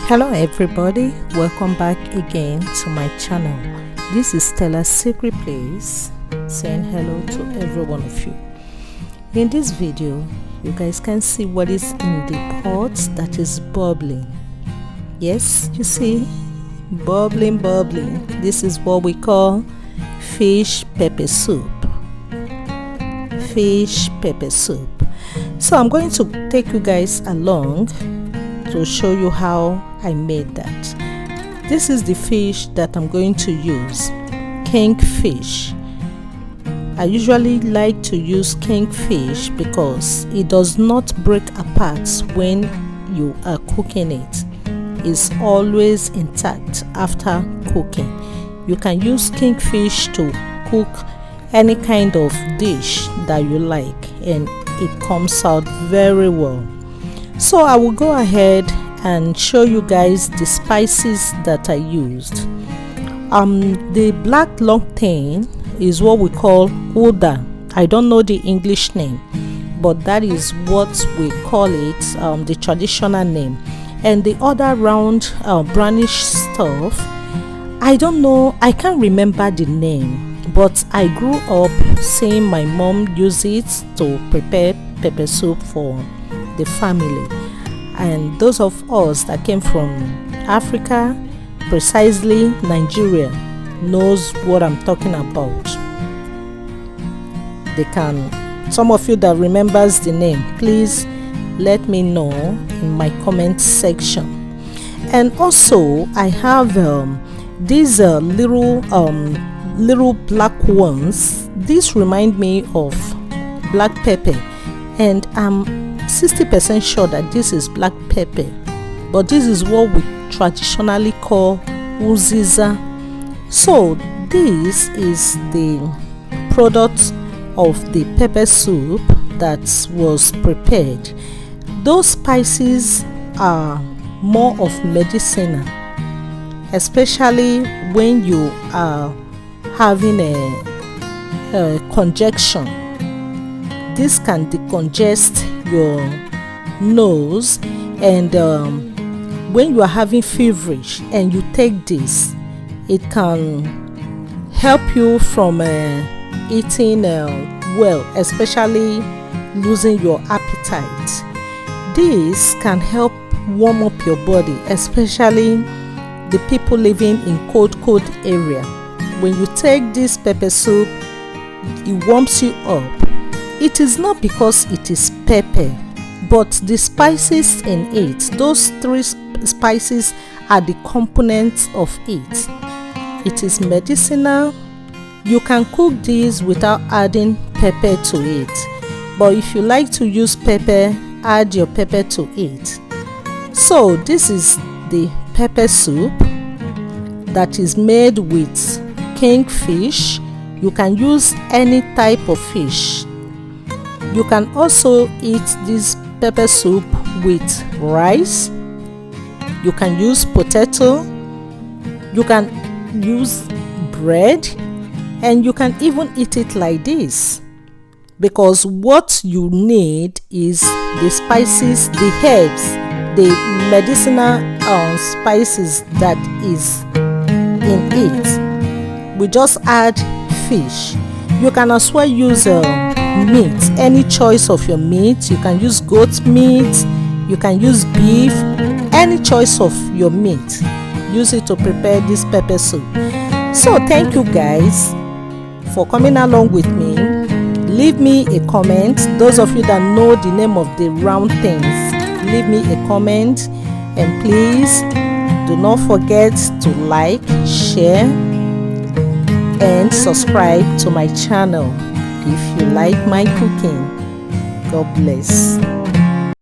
Hello everybody, welcome back again to my channel. This is Stella's Secret Place, saying hello to every one of you. In this video, you guys can see what is in the pot that is bubbling. Yes, you see, bubbling. This is what we call fish pepper soup. Fish pepper soup. So I'm going to take you guys along to show you how I made that. This is the fish that I'm going to use, kingfish. I usually like to use kingfish because it does not break apart when you are cooking it. It's always intact after cooking. You can use kingfish to cook any kind of dish that you like and it comes out very well. So I will go ahead and show you guys the spices that I used. The black long thing is what we call uda. I don't know the English name, but that is what we call it, the traditional name. And the other round brownish stuff, I don't know, I can't remember the name, but I grew up seeing my mom use it to prepare pepper soup for the family. And those of us that came from Africa, precisely Nigeria, knows what I'm talking about. They can, some of you that remembers the name, please let me know in my comment section. And also I have these little black ones. These remind me of black pepper, and I'm 60% sure that this is black pepper, but this is what we traditionally call uziza. So this is the product of the pepper soup that was prepared. Those spices are more of medicinal, especially when you are having a congestion. This can decongest your nose, and when you are having feverish and you take this, it can help you from eating well, especially losing your appetite. This can help warm up your body, especially the people living in cold area. When you take this pepper soup, it warms you up. It is not because it is pepper, but the spices in it, those three spices are the components of it. It is medicinal. You can cook this without adding pepper to it, but if you like to use pepper, add your pepper to it. So this is the pepper soup that is made with kingfish. You can use any type of fish. You can also eat this pepper soup with rice. You can use potato. You can use bread, and you can even eat it like this, because what you need is the spices, the herbs, the medicinal spices that is in it. We just add fish. You can as well use meat, any choice of your meat. You can use goat meat, you can use beef, any choice of your meat. Use it to prepare this pepper soup. So thank you guys for coming along with me. Leave me a comment. Those of you that know the name of the round things, leave me a comment, and please do not forget to like, share and subscribe to my channel if you like my cooking. God bless.